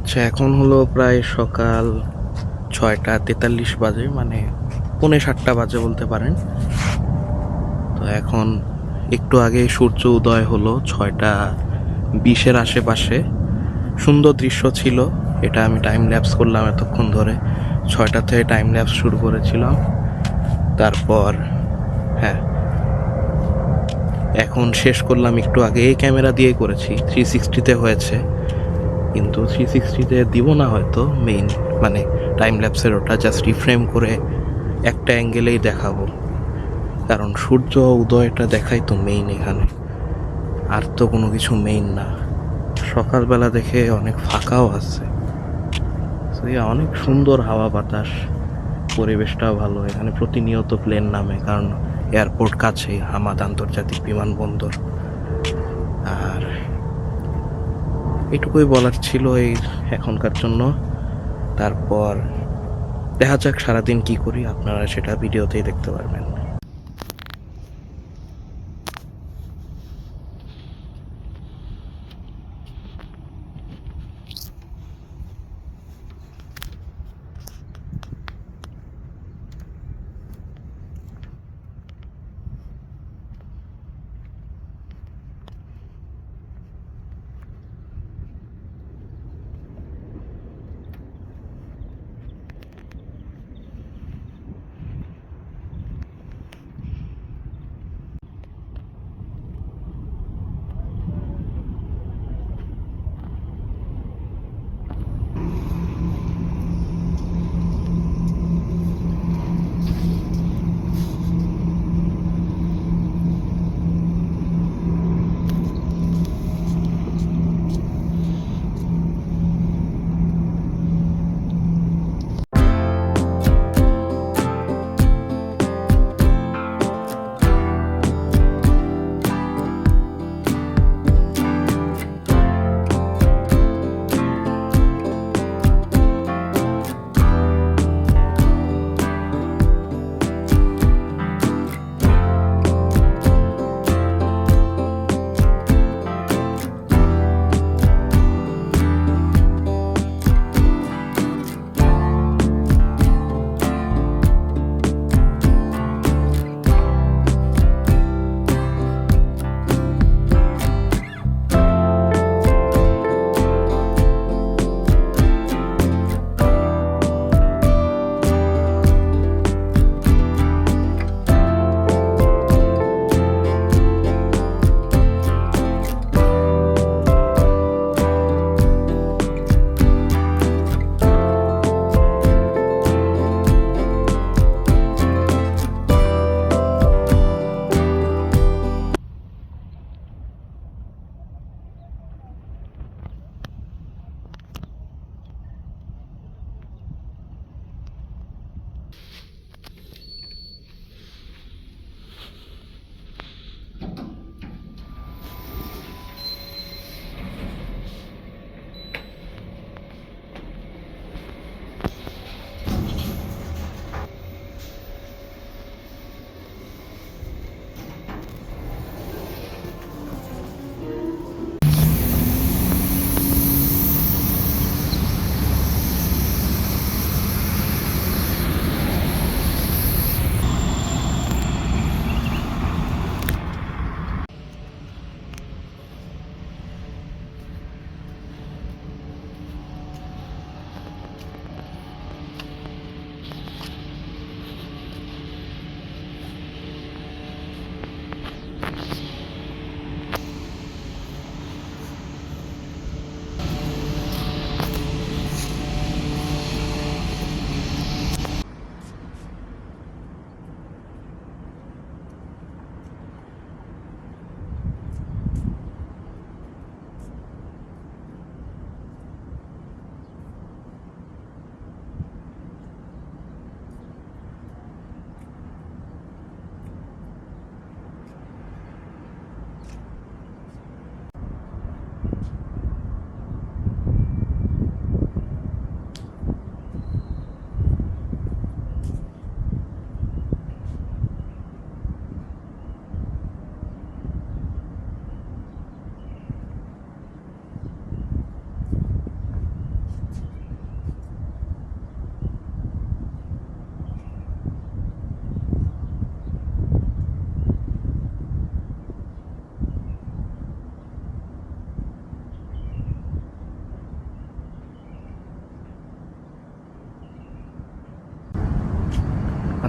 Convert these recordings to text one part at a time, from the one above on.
আচ্ছা, এখন হলো প্রায় সকাল 6টা 43 বাজে, মানে পৌনে 7টা বাজে বলতে পারেন। তো এখন একটু আগে সূর্য উদয় হলো 6টা 20-এর আশেপাশে। সুন্দর দৃশ্য ছিল। এটা আমি টাইম ল্যাপস করলাম এতক্ষণ ধরে। 6টা থেকে টাইম ল্যাপস শুরু করেছিলাম। তারপর হ্যাঁ, এখন শেষ করলাম একটু আগে। এই ক্যামেরা দিয়েই করেছি, 360-তে হয়েছে, কিন্তু 360-তে দিব না হয়তো মেইন, মানে টাইম ল্যাপসের ওটা জাস্ট রিফ্রেম করে একটা অ্যাঙ্গেলেই দেখাবো, কারণ সূর্য উদয়টা দেখাই তো মেইন এখানে, আর তো কোনো কিছু মেইন না। সকালবেলা দেখে অনেক ফাঁকাও আছে, তো অনেক সুন্দর হাওয়া বাতাস, পরিবেশটাও ভালো। এখানে প্রতিনিয়ত প্লেন নামে, কারণ এয়ারপোর্ট কাছে, হামাদ আন্তর্জাতিক বিমানবন্দর। আর এটুকুই বলার ছিল এই এখনকার জন্য। তারপর দেখা যাক সারাদিন কি করি, আপনারা সেটা ভিডিওতেই দেখতে পারবেন।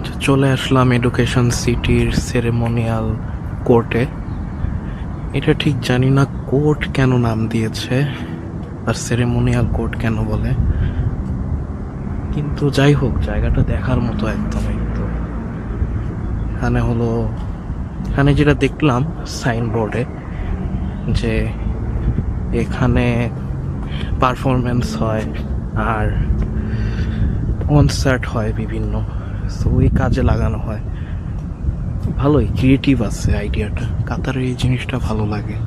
আচ্ছা, চলে আসলাম এডুকেশন সিটির সেরেমোনিয়াল কোর্টে। এটা ঠিক জানি না কোর্ট কেন নাম দিয়েছে আর সেরেমোনিয়াল কোর্ট কেন বলে, কিন্তু যাই হোক জায়গাটা দেখার মতো একদম। একটু এখানে যেটা দেখলাম সাইনবোর্ডে, যে এখানে পারফরমেন্স হয় আর কনসার্ট হয় বিভিন্ন, তো ওই কাজে লাগানো হয়। ভালোই ক্রিয়েটিভ আছে আইডিয়াটা, কাতারের এই জিনিসটা ভালো লাগে।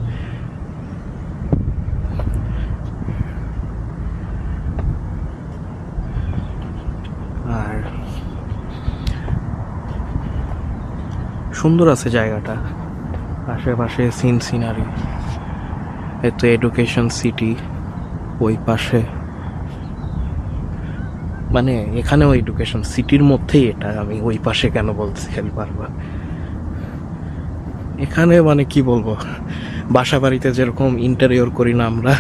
আর সুন্দর আছে জায়গাটা, আশেপাশে সিনারি। এত এডুকেশন সিটি, ওই পাশে মানে এখানেও এডুকেশন সিটির মধ্যেই এটা। আমি ওই পাশে কেন বলছি খালি বারবার। এখানে মানে কি বলবো, বাসা বাড়িতে যেরকম ইন্টেরিয়র করি না আমরা,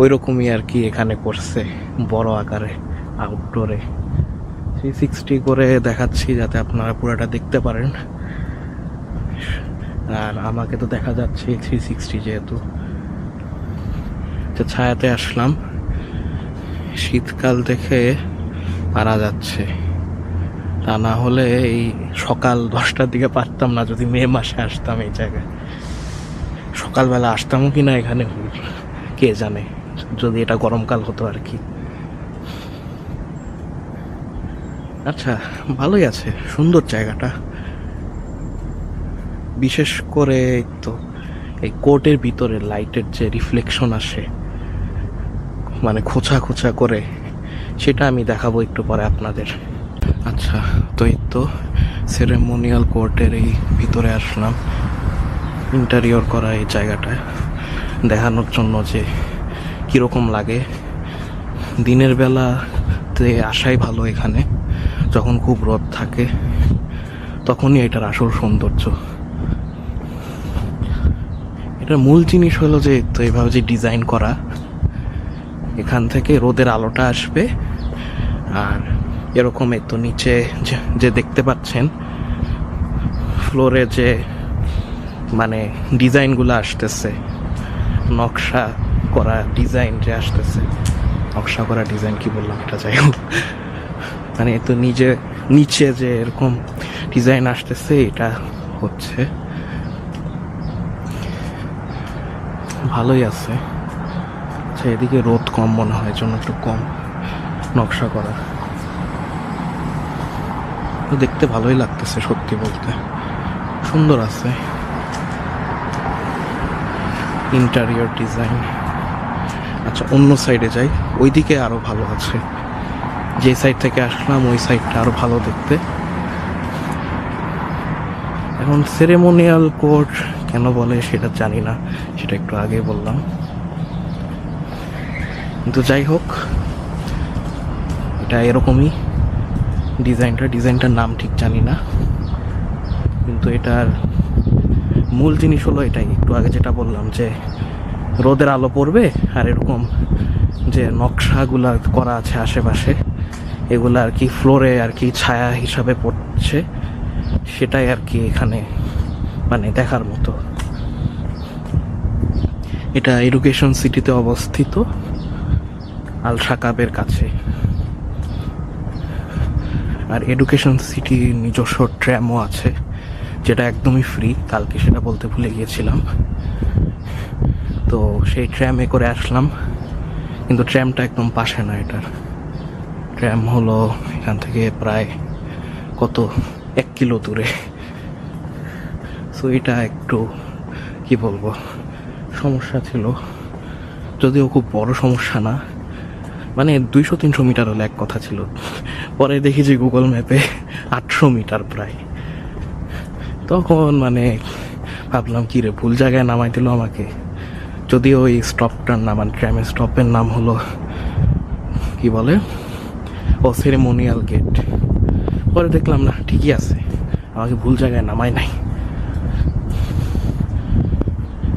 ওই রকমই আর কি এখানে করছে বড় আকারে আউটডোরে। 360 করে দেখাচ্ছি যাতে আপনারা পুরোটা দেখতে পারেন। আর আমাকে তো দেখা যাচ্ছে 360 যেহেতু। ছায়াতে আসলাম, শীতকাল দেখে পারা যাচ্ছে। তা না হলে এই সকাল 10টার দিকে পারতাম না যদি মে মাসে আসতাম এই জায়গায়। সকালবেলা আসতামও কি না এখানে কে জানে, যদি এটা গরমকাল হতো আর কি। আচ্ছা, ভালোই আছে, সুন্দর জায়গাটা। বিশেষ করে তো এই কোর্টের ভিতরে লাইটের যে রিফ্লেকশন আসে, মানে খোঁচা খোঁচা করে, সেটা আমি দেখাবো একটু পরে আপনাদের। আচ্ছা, তো এই তো সেরেমোনিয়াল কোর্টের এই ভিতরে আসলাম, ইন্টেরিয়র করা এই জায়গাটায় দেখানোর জন্য যে কীরকম লাগে। দিনের বেলাতে আসাই ভালো এখানে, যখন খুব রোদ থাকে তখনই এটার আসল সৌন্দর্য। এটার মূল জিনিস হলো যে তো এইভাবে যে ডিজাইন করা, এখান থেকে রোদের আলোটা আসবে আর এরকম তো নিচে যে দেখতে পাচ্ছেন ফ্লোরে যে মানে ডিজাইনগুলো আসতেছে, নকশা করা ডিজাইন যে আসতেছে, নকশা করা ডিজাইন কি বললাম এটা, যাই হোক, মানে তো নিচে যে এরকম ডিজাইন আসতেছে, এটা হচ্ছে ভালোই আছে। আচ্ছা, এদিকে রোদ কম মনে হয়, জন্য একটু কম নকশা করা। তো দেখতে ভালোই লাগতেছে, সত্যি বলতে সুন্দর আছে ইন্টেরিয়র ডিজাইন। আচ্ছা, অন্য সাইডে যাই, ওইদিকে আরো ভালো আছে। যে সাইড থেকে আসলাম ওই সাইডটা আরো ভালো দেখতে। এখন সেরেমোনিয়াল কোর্ট কেন বলে সেটা জানি না, সেটা একটু আগে বললাম। কিন্তু যাই হোক, এটা এরকমই ডিজাইনটার নাম ঠিক জানি না, কিন্তু এটার মূল জিনিস হলো এটাই, একটু আগে যেটা বললাম, যে রোদের আলো পড়বে আর এরকম যে নকশাগুলা করা আছে আশেপাশে, এগুলো আর কি ফ্লোরে আর কি ছায়া হিসাবে পড়ছে, সেটাই আর কি এখানে মানে দেখার মতো। এটা এডুকেশন সিটিতে অবস্থিত, আল শাকাবের কাছে। আর এডুকেশন সিটির নিজস্ব ট্র্যামও আছে, যেটা একদমই ফ্রি। কালকে সেটা বলতে ভুলে গিয়েছিলাম। তো সেই ট্র্যামে করে আসলাম, কিন্তু ট্র্যামটা একদম পাশে না। এটার ট্র্যাম হলো এখান থেকে প্রায় 1 কিলো দূরে। সো এটা একটু কি বলবো, সমস্যা ছিল, যদিও খুব বড় সমস্যা না, মানে 200-300 মিটার হলে এক কথা ছিল। পরে দেখি যে গুগল ম্যাপে 800 মিটার প্রায়। তখন মানে ভাবলাম কি রে, ভুল জায়গায় নামাই দিল আমাকে। যদিও ওই স্টপটার নাম, ট্রামের স্টপের নাম হলো কি বলে, ও সেরেমোনিয়াল গেট। পরে দেখলাম না, ঠিকই আছে, আমাকে ভুল জায়গায় নামাই নাই।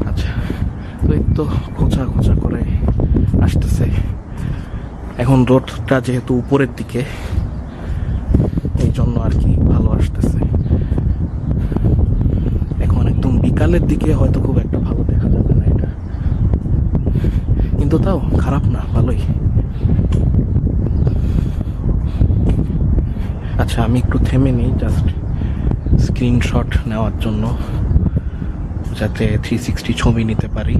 আচ্ছা, তো এই তো খোঁচা খোঁচা করে আসতেছে। এখন রোডটা যেহেতু উপরের দিকে, এই জন্য আর কি ভালো আসতেছে। এখন একদম বিকালের দিকে হয়তো খুব একটা ভালো দেখা যাবে না এটা, কিন্তু তাও খারাপ না, ভালোই। আচ্ছা, আমি একটু থেমে নিই জাস্ট স্ক্রিনশট নেওয়ার জন্য, যাতে 360 ছবি নিতে পারি।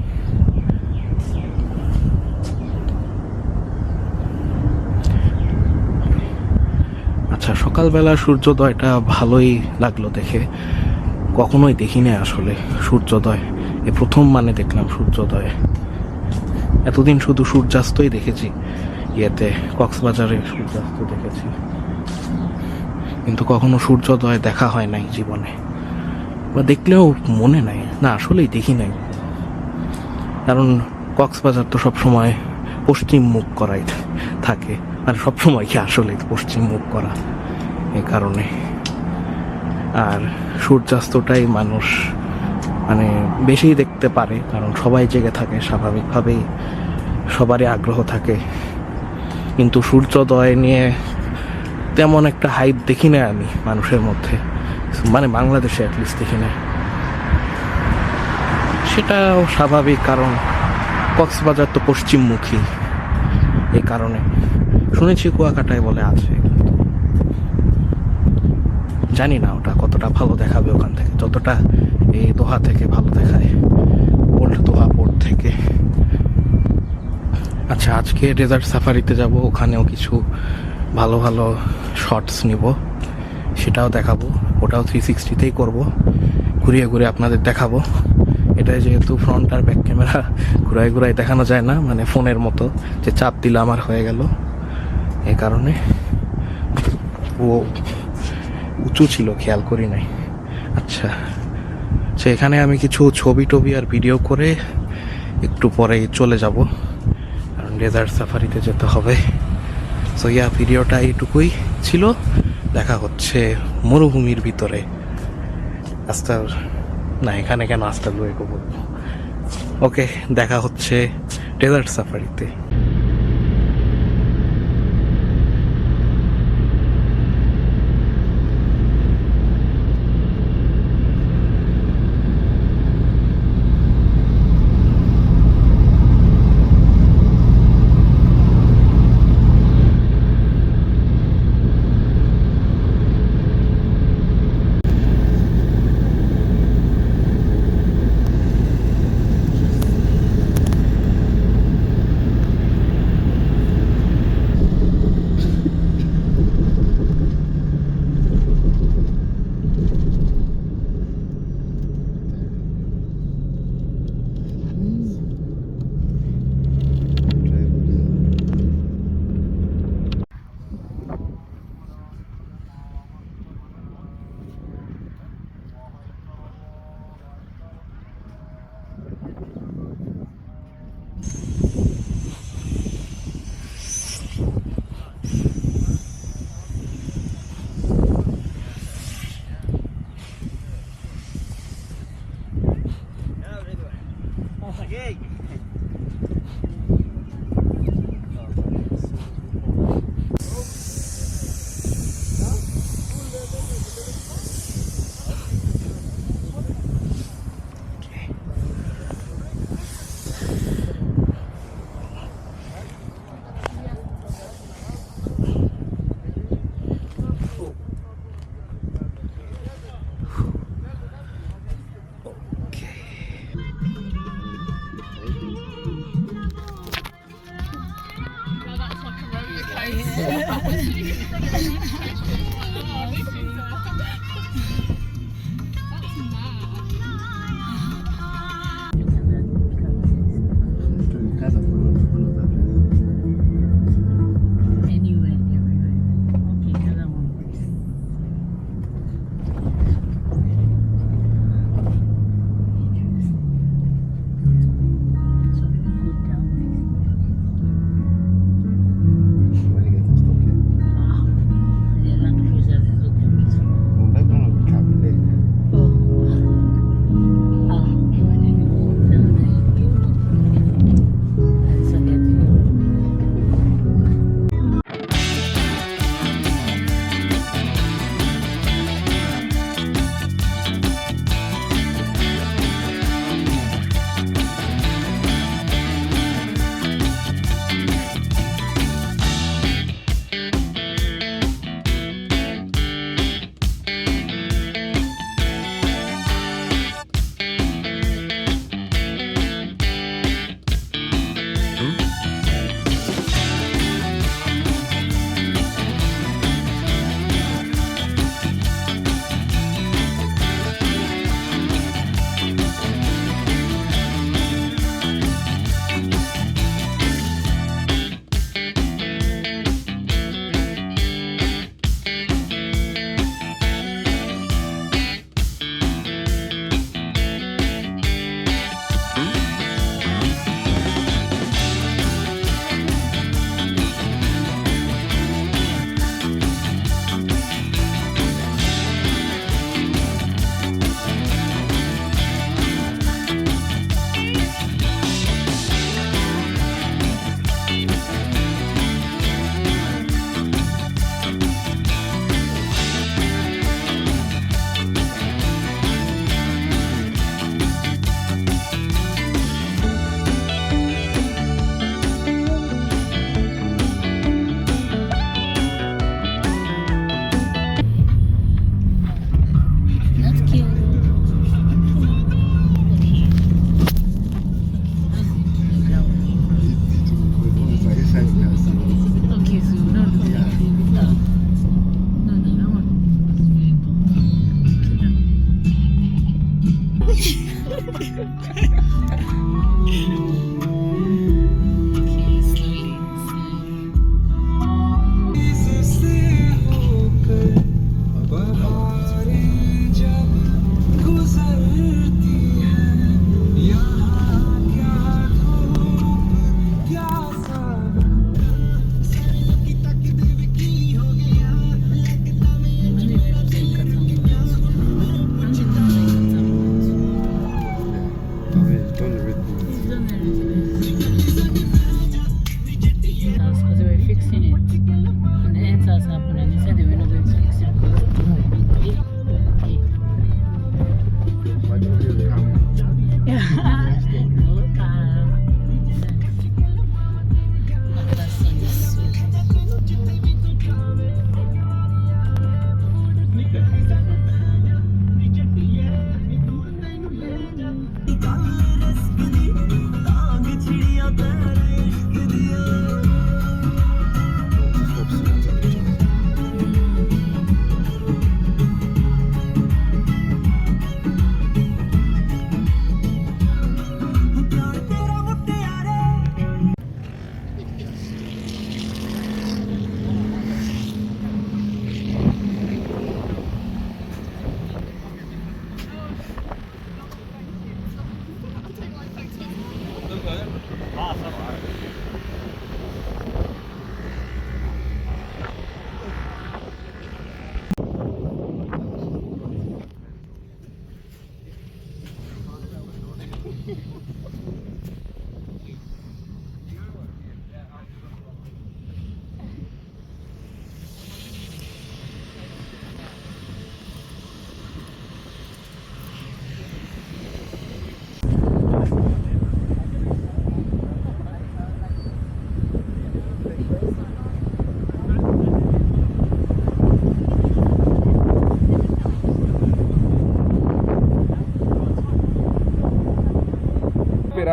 আচ্ছা, সকালবেলা সূর্যোদয়টা ভালোই লাগলো দেখে, কখনোই দেখিনি আসলে সূর্যোদয়, এ প্রথম মানে দেখলাম সূর্যোদয়। এতদিন শুধু সূর্যাস্তই দেখেছি, ইয়েতে কক্সবাজারে সূর্যাস্ত দেখেছি, কিন্তু কখনো সূর্যোদয় দেখা হয় নাই জীবনে, বা দেখলেও মনে নাই, না আসলেই দেখি নাই। কারণ কক্সবাজার তো সবসময় পশ্চিম মুখ করাই থাকে, মানে সবসময় কি আসলে পশ্চিম মুখ করা, এই কারণে। আর সূর্যাস্তটাই মানুষ মানে বেশি দেখতে পারে, কারণ সবাই জেগে থাকে, স্বাভাবিকভাবেই সবারই আগ্রহ থাকে। কিন্তু সূর্যোদয় নিয়ে তেমন একটা হাইপ দেখি না আমি মানুষের মধ্যে, মানে বাংলাদেশে অ্যাটলিস্ট দেখি না। সেটাও স্বাভাবিক, কারণ কক্সবাজার তো পশ্চিমমুখী, এই কারণে। শুনেছি কুয়াকাটায় বলে আছে, জানি না ওটা কতটা ভালো দেখাবে ওখান থেকে, যতটা এই দোহা থেকে ভালো দেখায়, ওল্ড দোহা পোর্ট থেকে। আচ্ছা, আজকে ডেজার্ট সাফারিতে যাব, ওখানেও কিছু ভালো ভালো শর্টস নিব, সেটাও দেখাবো। ওটাও 360তেই করব, ঘুরিয়ে ঘুরিয়ে আপনাদের দেখাবো। এটা যেহেতু ফ্রন্ট আর ব্যাক ক্যামেরা ঘুরাই ঘুরাই দেখানো যায় না, মানে ফোনের মতো যে চাপ দিলে আমার হয়ে গেল, এই কারণে। ও উঁচু ছিল, খেয়াল করি নাই। আচ্ছা, এখানে আমি কিছু ছবি টবি আর ভিডিও করে একটু পরেই চলে যাব, কারণ ডেজার্ট সাফারিতে যেতে হবে। সো ইয়া, ভিডিওটা এইটুকুই ছিল। দেখা হচ্ছে মরুভূমির ভিতরে, আস্তার না, এখানে কেন আস্তার লুয়ে বলবো। ওকে, দেখা হচ্ছে ডেজার্ট সাফারিতে।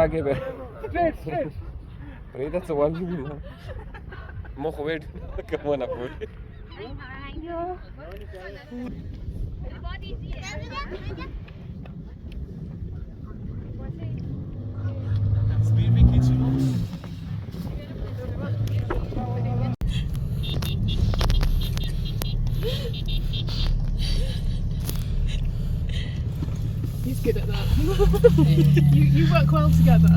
आगे बैठ But that's the one thing. Mojo verde. Come on, Apur. He's good at that. you work well together.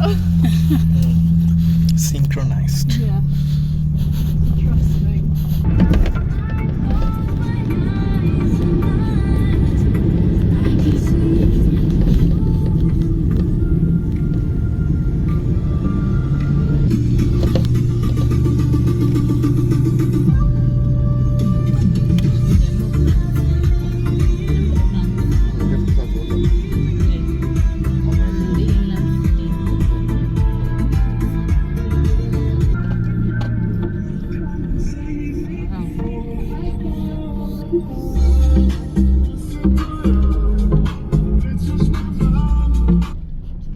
Synchronized. Yeah.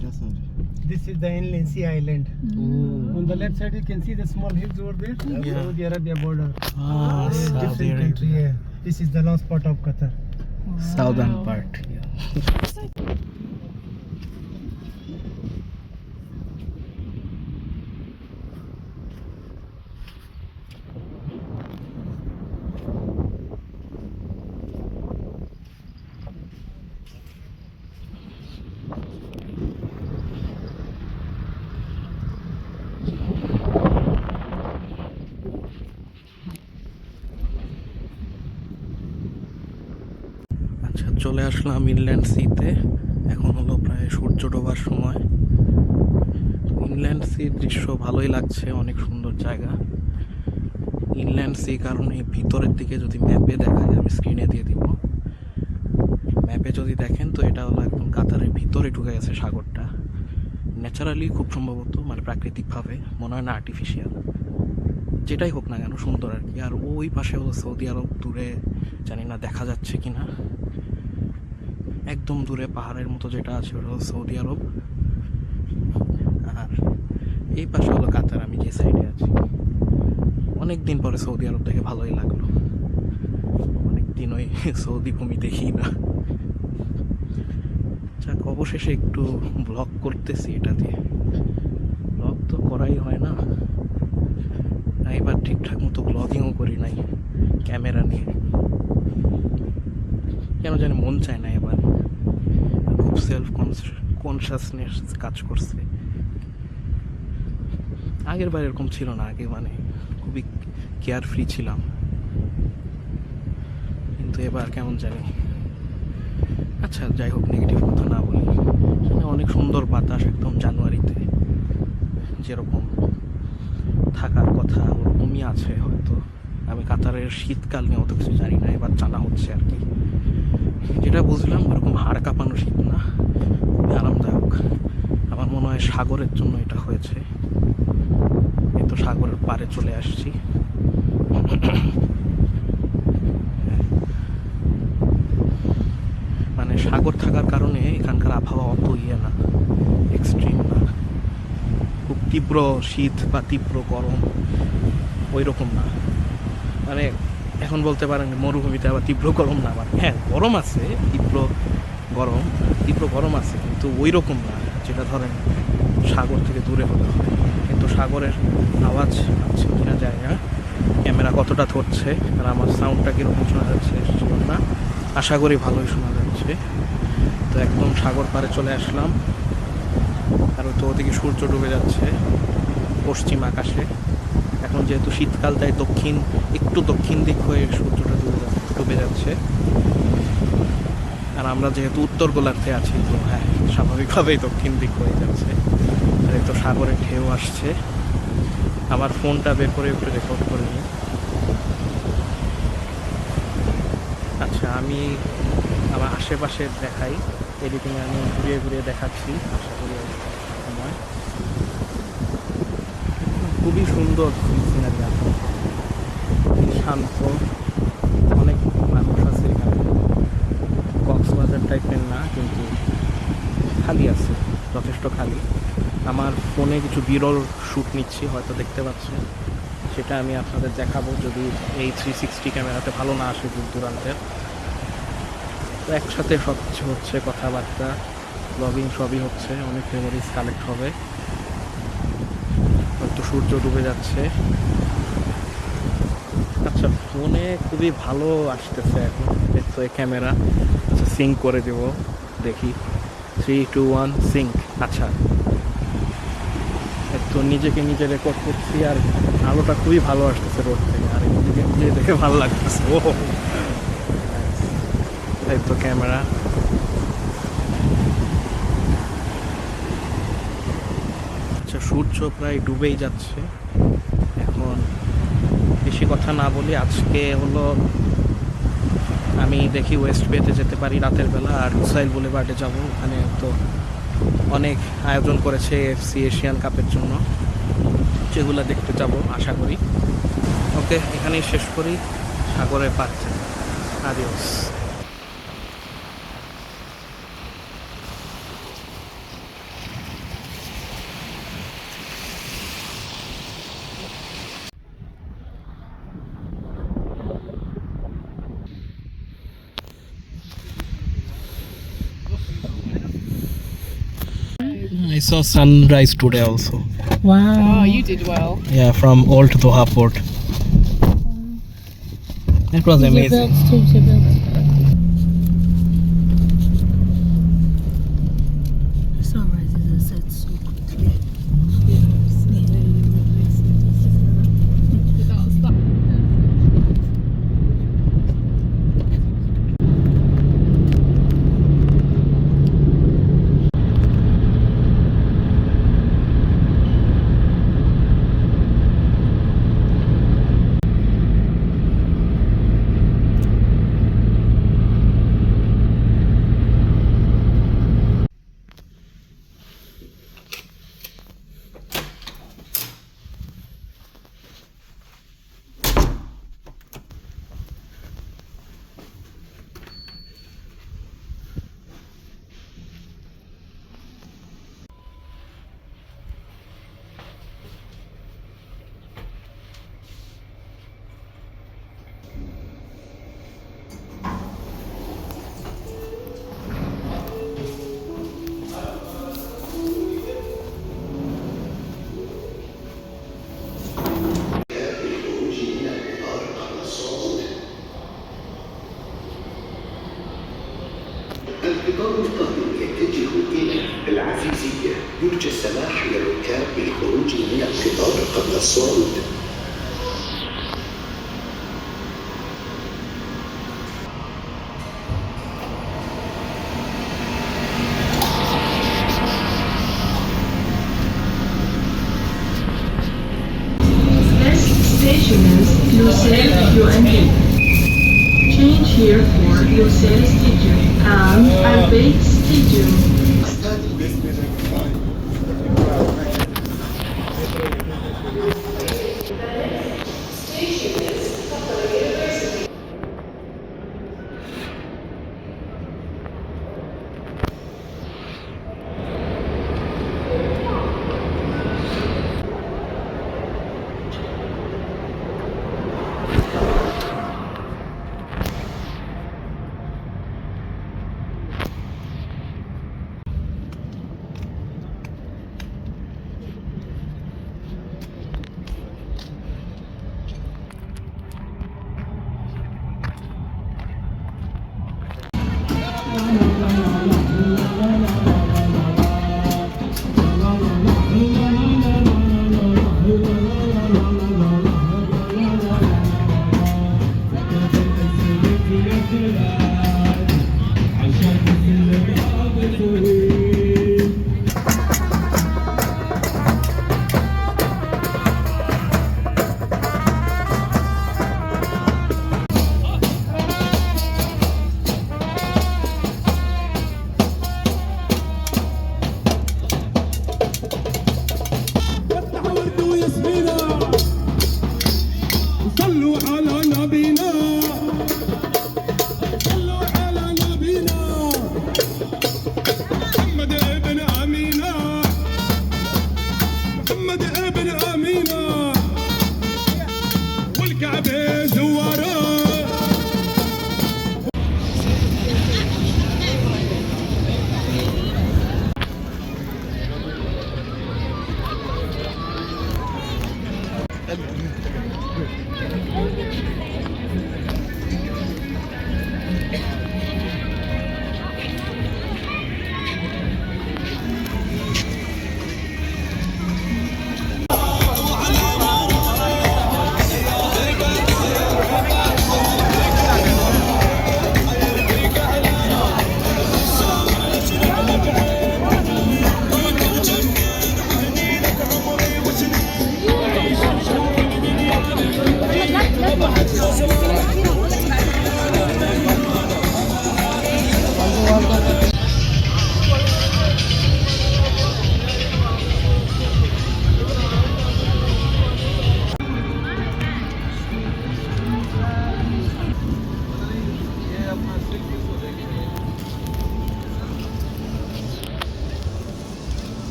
Trust me. This is the inland sea island. On the left side, you can see the small hills over there. Yeah. Saudi Arabia border. Ah, It's a Saudi different country. Arabia. Yeah. This is the last part of Qatar. Southern part. Yeah. আচ্ছা, চলে আসলাম inland সিতে। এখন হলো প্রায় সূর্য ডোবার সময়। Inland সির দৃশ্য ভালোই লাগছে, অনেক সুন্দর জায়গা। ইনল্যান্ড সি কারণ এই ভিতরের দিকে যদি ম্যাপে দেখা যায়, আমি স্ক্রিনে দিয়ে দিব, ম্যাপে যদি দেখেন তো এটা হলো একদম কাতারের ভিতরে ঢুকে গেছে সাগরটা। ন্যাচারালি খুব সম্ভবত, মানে প্রাকৃতিকভাবে, মনে হয় না আর্টিফিশিয়াল। যেটাই হোক না কেন সুন্দর আর কি। আর ওই পাশে হলো সৌদি আরব, দূরে জানি না দেখা যাচ্ছে কি না, একদম দূরে পাহাড়ের মতো যেটা আছে ওটা হলো সৌদি আরব। আর এই পাশে হলো কাতার, আমি যে সাইডে আছি। অনেক দিন পরে সৌদি আরব দেখে ভালোই লাগলো। অনেক দিন ওই সৌদি ভূমি দেখি না। যাক, অবশেষে একটু ব্লগ করতেছি এটা দিয়ে। ব্লগ তো করাই হয় না, এবার ঠিকঠাক মতো ব্লগিংও করি নাই ক্যামেরা নিয়ে। কেন জানি মন চায় না এবার, খুব সেলফ কনসিয়াসনেস কাজ করছে। আগের বার এরকম ছিল না, আগে মানে খুবই কেয়ার ফ্রি ছিলাম, কিন্তু এবার কেমন জানি। আচ্ছা যাই হোক, নেগেটিভ কথা না বলি। অনেক সুন্দর বাতাস, একদম জানুয়ারিতে যেরকম থাকার কথা ওরকমই আছে হয়তো। আমি কাতারের শীতকাল নিয়ে অত কিছু জানি না, এবার জানা হচ্ছে আর কি। যেটা বুঝলাম ওরকম হাড় কাঁপানো শীত না, খুবই আরামদায়ক। আমার মনে হয় সাগরের জন্য এটা হয়েছে। এই তো সাগরের পাড়ে চলে আসছি। মানে সাগর থাকার কারণে এখানকার আবহাওয়া অত ইয়ে না, এক্সট্রিম না, খুব তীব্র শীত বা তীব্র গরম ওই রকম না। মানে এখন বলতে পারেন মরুভূমিতে আবার তীব্র গরম না, আবার হ্যাঁ গরম আছে, তীব্র গরম আছে, কিন্তু ওই রকম না যেটা ধরেন সাগর থেকে দূরে হতে হয়। কিন্তু সাগরের আওয়াজ আছে কিনা যায় না, ক্যামেরা কতটা ধরছে আর আমার সাউন্ডটা কীরকম শোনা যাচ্ছে না, আশা করি ভালোই শোনা যাচ্ছে। তো একদম সাগর পাড়ে চলে আসলাম। আর তো ওদিকে সূর্য ডুবে যাচ্ছে পশ্চিম আকাশে। এখন যেহেতু শীতকাল, তাই একটু দক্ষিণ দিক হয়ে সূর্যটা ডুবে যাচ্ছে। আর আমরা যেহেতু উত্তর গোলার্ধে আছি, তো হ্যাঁ স্বাভাবিকভাবেই দক্ষিণ দিক হয়ে যাচ্ছে। আর এই তো সাগরে ঢেউ আসছে। আমার ফোনটা বের করে একটু রেকর্ড করে নিই। আচ্ছা, আমি আমার আশেপাশে দেখাই, এডিটিংয়ে আমি ঘুরিয়ে ঘুরিয়ে দেখাচ্ছি, আশা করি সময়। খুবই সুন্দর সিনারি, শান্ত, অনেক মানুষ আছে এখানে। কক্সবাজার টাইপের না, কিন্তু খালি আছে, যথেষ্ট খালি। আমার ফোনে কিছু বিরল শ্যুট নিচ্ছি, হয়তো দেখতে পাচ্ছেন, সেটা আমি আপনাদের দেখাবো যদি এই 360 ক্যামেরাতে ভালো না আসে দূর দূরান্তের। তো একসাথে সব কিছু হচ্ছে, কথাবার্তা, ব্লগিং সবই হচ্ছে, অনেক মেমোরিজ কালেক্ট হবে। হয়তো সূর্য ডুবে যাচ্ছে। আচ্ছা, ফোনে খুবই ভালো আসতেছে এখন তো এই ক্যামেরা। আচ্ছা, সিঙ্ক করে দেব, দেখি 3, 2, 1 সিঙ্ক। আচ্ছা, তো নিজেকে নিজে রেকর্ড করছি আর আলোটা খুবই ভালো আসতেছে রোড থেকে, আর নিজেকে নিজে দেখে ভালো লাগতেছে। ও এই তো ক্যামেরা। আচ্ছা, সূর্য প্রায় ডুবেই যাচ্ছে এখন। বেশি কথা না বলি, আজকে হলো আমি দেখি ওয়েস্ট বেতে যেতে পারি রাতের বেলা, আর লুসাইল বুলেভার্ডে যাব। ওখানে তো অনেক আয়োজন করেছে এফসি এশিয়ান কাপের জন্য, যেগুলো দেখতে যাব আশা করি। ওকে, এখানেই শেষ করি। সাগরে পাচ্ছে। আদিওস। I saw sunrise today also. Oh, you did well. Yeah, from Old Doha Port. It was amazing. Sunrise is a set so quickly. القطار القادم يتجه إلى العزيزية. يرجى السماح للركاب بالخروج من القطار قبل الصعود. Next station is Lucelle UND. Change here for Lucelle Stadium and Albeit Stadium.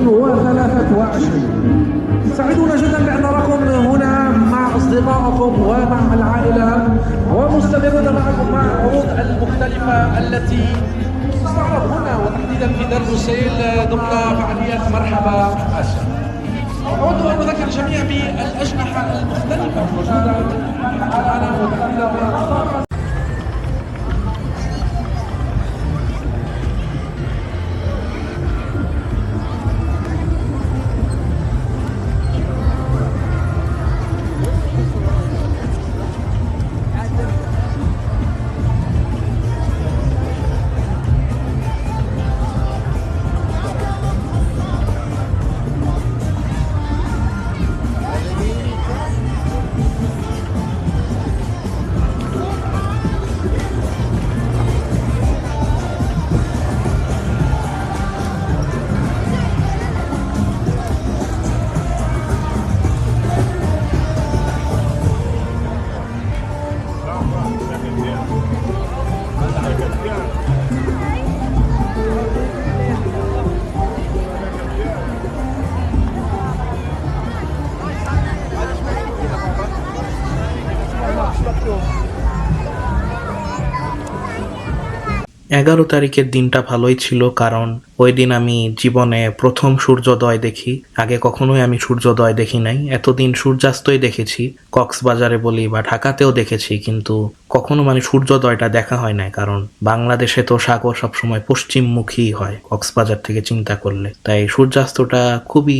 2023 سعيدون جدا بأن نراكم هنا مع أصدقائكم ومع العائلة ومستمرون معكم مع العروض المختلفة التي تستعرض هنا وتحديدا في دار لوسيل ضمن فعاليات مرحبا آسيا. أود أن أذكر الجميع بالأجنحة المختلفة الموجودة في العالم وتحديدا এগারো তারিখের দিনটা ভালোই ছিল, কারণ ওই দিন আমি জীবনে প্রথম সূর্যোদয় দেখি। আগে কখনোই আমি সূর্যোদয় দেখি নাই। এতদিন সূর্যাস্তই দেখেছি, কক্সবাজারে বলি বা ঢাকাতেও দেখেছি, কিন্তু কখনো মানে সূর্যোদয়টা দেখা হয় না, কারণ বাংলাদেশে তো সাগর সবসময় পশ্চিমমুখী হয় কক্সবাজার থেকে চিন্তা করলে। তাই সূর্যাস্তটা খুবই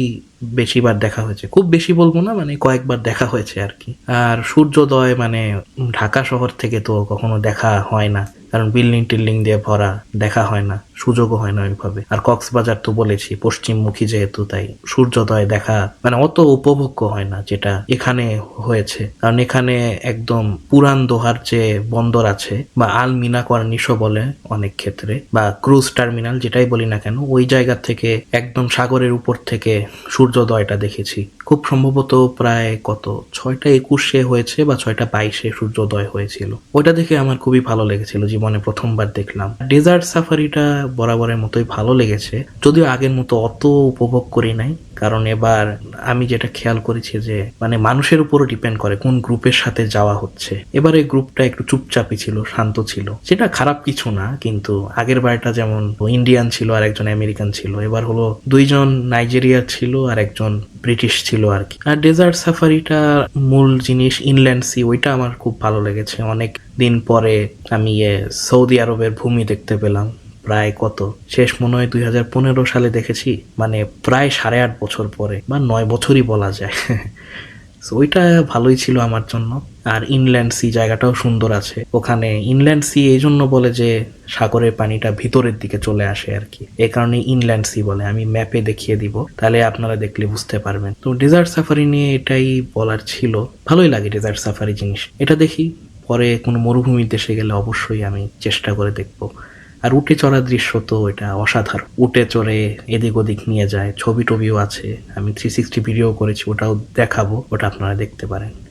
বেশিবার দেখা হয়েছে, খুব বেশি বলবো না, মানে কয়েকবার দেখা হয়েছে আর কি। আর সূর্যোদয় মানে ঢাকা শহর থেকে তো কখনো দেখা হয় না, কারণ বিল্ডিং টিল্ডিং দিয়ে ভরা, দেখা হয় না, সুযোগও হয় না ওইভাবে। আর কক্সবাজার তো বলেছি পশ্চিমমুখী যেহেতু, তাই সূর্যোদয় দেখা মানে অত উপভোগ্য হয় না যেটা এখানে হয়েছে। কারণ এখানে একদম পুরান দোহার যে বন্দর আছে বা আল মিনা কর্নিশো বলে অনেক ক্ষেত্রে, বা ক্রুজ টার্মিনাল যেটাই বলি না কেন, ওই জায়গা থেকে একদম সাগরের উপর থেকে সূর্যোদয়টা দেখেছি। খুব সম্ভবত প্রায় 6টা 21 হয়েছে বা 6টা 22 সূর্যোদয় হয়েছিল। ওইটা দেখে আমার খুবই ভালো লেগেছিল, জীবনে প্রথমবার দেখলাম। ডেজার্ট সাফারিটা বরাবরের মতোই ভালো লেগেছে, যদিও আগের মতো অত উপভোগ করি নাই, কারণ এবার আমি যেটা খেয়াল করেছি যে মানে মানুষের উপরও ডিপেন্ড করে কোন গ্রুপের সাথে যাওয়া হচ্ছে। এবারে গ্রুপটা একটু চুপচাপই ছিল, শান্ত ছিল, সেটা খারাপ কিছু না, কিন্তু আগের বারটা যেমন ইন্ডিয়ান ছিল আর একজন আমেরিকান ছিল, এবার হলো 2জন নাইজেরিয়ার ছিল আর একজন ব্রিটিশ ছিল আর কি। আর ডেজার্ট সাফারিটা মূল জিনিস ইনল্যান্ড সি, ওইটা আমার খুব ভালো লেগেছে। অনেক দিন পরে আমি সৌদি আরবের ভূমি দেখতে পেলাম, প্রায় শেষ মনে হয় 2015 সালে দেখেছি, মানে প্রায় 8.5 বছর পরে, বা 9 বছরই বলা যায়। ওইটা ভালোই ছিল আমার জন্য। আর ইনল্যান্ড সি জায়গাটাও সুন্দর আছে। ওখানে ইনল্যান্ড সি এই জন্য বলে যে সাগরের পানিটা ভিতরের দিকে চলে আসে আর কি, এই কারণে ইনল্যান্ড সি বলে। আমি ম্যাপে দেখিয়ে দিব, তাহলে আপনারা দেখলে বুঝতে পারবেন। তো ডেজার্ট সাফারি নিয়ে এটাই বলার ছিল। ভালোই লাগে ডেজার্ট সাফারি জিনিস, এটা দেখি। পরে কোনো মরুভূমির দেশে গেলে অবশ্যই আমি চেষ্টা করে দেখবো। আর উটে চড়ার দৃশ্য তো এটা অসাধারণ, উটে চড়ে এদিক ওদিক নিয়ে যায়, ছবি টবিও আছে, আমি 360 ভিডিও করেছি, ওটাও দেখাবো, ওটা আপনারা দেখতে পারেন।